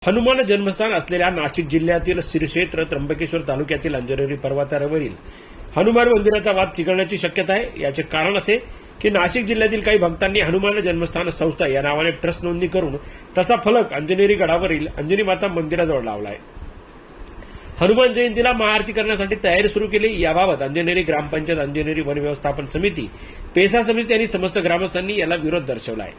हनुमान जन्मस्थान असलेल्या नाशिक जिल्ह्यातील श्रीक्षेत्र त्र्यंबकेश्वर तालुक्यातील अंजनेरी पर्वतावरील हनुमान मंदिराचा वाद चिघळण्याची शक्यता आहे। याचे कारण असे की नाशिक जिल्ह्यातील काही भक्तांनी हनुमान जन्मस्थान संस्था या नावाने ट्रस्ट नोंदणी करून तसा फलक अंजनेरी गडावरील अंजनी माता मंदिराजवळ लावला आहे। हनुमान जयंतीला महाआरती करण्यासाठी तयारी सुरू केली। याबाबत अंजनेरी ग्रामपंचायत, अंजनेरी वन व्यवस्थापन समिती, पेसा समिती आणि समस्त ग्रामस्थांनी याला विरोध दर्शवला आहे।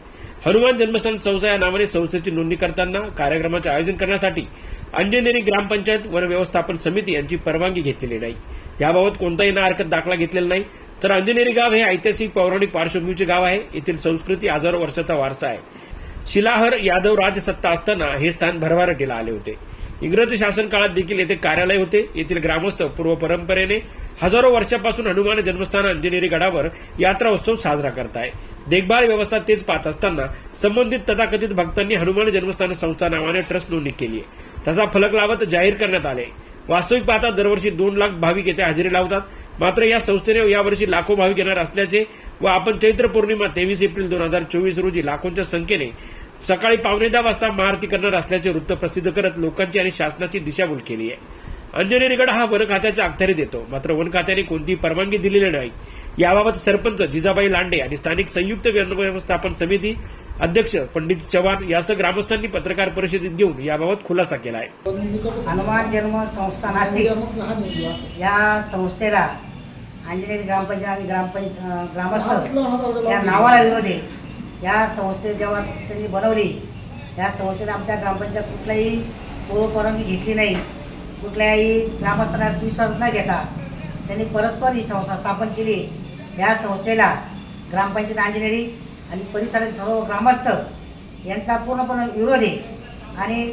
हनुमान जन्मस्थान संस्था या नावाने संस्थेची नोंदणी करताना कार्यक्रमाचे आयोजन करण्यासाठी अंजनेरी ग्रामपंचायत, वन व्यवस्थापन समिती यांची परवानगी घेतलेली नाही। याबाबत कोणताही ना हरकत दाखला घेतलेला नाही। तर अंजनेरी गाव हे ऐतिहासिक पौराणिक पार्श्वभूमीचे गाव आहे। येथील संस्कृती हजारो वर्षाचा वारसा आहे। शिलाहर यादव राजसत्ता असताना हे स्थान भरभराटीला आले होते। इंग्रजी शासन काळात देखील येथे कार्यालय होते। येथील ग्रामस्थ पूर्व परंपरेने हजारो वर्षापासून हनुमान जन्मस्थान अंजनेरी गडावर यात्रा उत्सव साजरा करत आहे। देखभाल व्यवस्था तेच पाहत असताना संबंधित तथाकथित भक्तांनी हनुमान जन्मस्थान संस्था नावाने ट्रस्ट नोंदणी केली आहे। तसा फलक लावत जाहीर करण्यात आले। वास्तविक पाहता दरवर्षी 2 लाख भाविक येथे हजेरी लावतात। मात्र या संस्थेने यावर्षी लाखो भाविक येणार असल्याचे व आपण चैत्र पौर्णिमा 23 एप्रिल 2024 रोजी लाखोंच्या संख्येने सकाळी 9:15 वाजता महाआरती करणार असल्याचे वृत्त प्रसिद्ध करत लोकांची आणि शासनाची दिशाभूल केली आहे। अंजनेरी गड हा वन खात्याच्या अखत्यारीत येतो, मात्र वन खात्याने कोणतीही परवानगी दिलेली नाही। याबाबत सरपंच जिजाबाई लांडे आणि स्थानिक संयुक्त वन व्यवस्थापन समिती अध्यक्ष पंडित चव्हाण यासह ग्रामस्थांनी पत्रकार परिषदेत घेऊन याबाबत खुलासा केला आहे। हनुमान जन्म संस्था नाशिक या संस्थेला अंजनेरी ग्रामपंचायत आणि ग्रामस्थ या नावाला विरोध आहे। या संस्थे जेव्हा त्यांनी बनवली, त्या संस्थेने आमच्या ग्रामपंचायत कुठल्याही पूर्व परवानगी घेतली नाही। कुठल्याही ग्रामस्थांना विश्वास न घेता त्यांनी परस्पर ही संस्था स्थापन केली। या संस्थेला ग्रामपंचायत अंजनेरी आणि परिसरातील सर्व ग्रामस्थ यांचा पूर्णपणे विरोध आहे आणि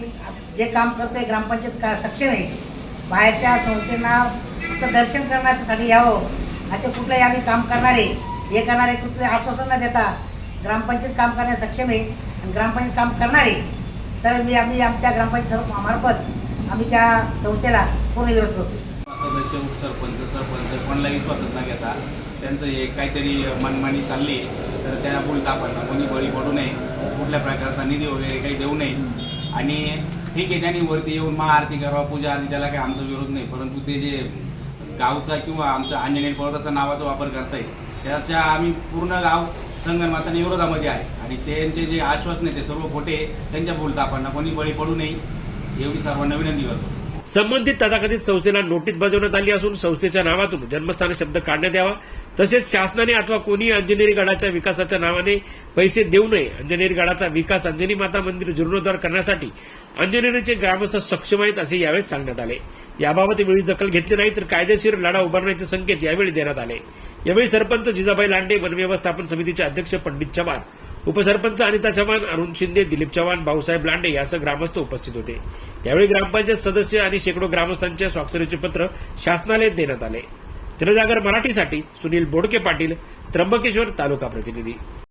जे काम करते ग्रामपंचायत सक्षम आहे। बाहेरच्या संस्थेंना फक्त दर्शन करण्यासाठी यावं असे कुठलंही आम्ही काम करणारे कुठले आश्वासन न देता ग्रामपंचायत काम करण्यास सक्षम आहे आणि ग्रामपंचायत काम करणारे तर आम्ही आमच्या ग्रामपंचायत सर्व मार्फत आम्ही त्या संस्थेला पूर्ण विरोध करतो। सदस्य, सरपंच कोणाला विश्वासात न घेता त्यांचं हे काहीतरी मनमानी चालली तर त्या भूलथापांना कोणी बळी पडू नये, कुठल्या प्रकारचा निधी वगैरे काही देऊ नये। आणि ठीक आहे, त्यांनी वरती येऊन महाआरती करावा, पूजा आरती, त्याला काही आमचा विरोध नाही। परंतु ते जे गावचा किंवा आमचा अंजनेरी पर्वताचा नावाचा वापर करताय त्याच्या आम्ही पूर्ण गाव संगनमताने विरोधामध्ये आहे आणि त्यांचे जे आश्वासन आहे ते सर्व खोटे। त्यांच्या भूलथापांना कोणी बळी पडू नये एवढी सर्वांना विनंती करतो। संबंधित तथाकथित संस्थेला नोटीस बजावण्यात आली असून संस्थेच्या नावातून जन्मस्थान शब्द काढण्यात यावा। तसेच शासनाने अथवा कोणी अंजनेरी गडाच्या विकासाच्या नावाने पैसे देऊ नये। अंजनेरी गडाचा विकास अंजनी माता मंदिर जीर्णोद्धार करण्यासाठी अंजनेरीचे ग्रामस्थ सक्षम आहेत असे यावेळी सांगण्यात आले। याबाबत वेळी दखल घेतली नाही तर कायदेशीर लढा उभारण्याचे संकेत यावेळी देण्यात आले। यावेळी सरपंच जिजाबाई लांडे, वन व्यवस्थापन समितीचे अध्यक्ष पंडित चव्हाण, उपसरपंच अनिता चव्हाण, अरुण शिंदे, दिलीप चव्हाण, भाऊसाहेब लांडे यासह ग्रामस्थ उपस्थित होते। यावेळी ग्रामपंचायत सदस्य आणि शेकडो ग्रामस्थांच्या स्वाक्षरीचे पत्र शासनालयात देण्यात आले। जनजागर मराठीसाठी सुनील बोडके पाटील, त्र्यंबकेश्वर तालुका प्रतिनिधी।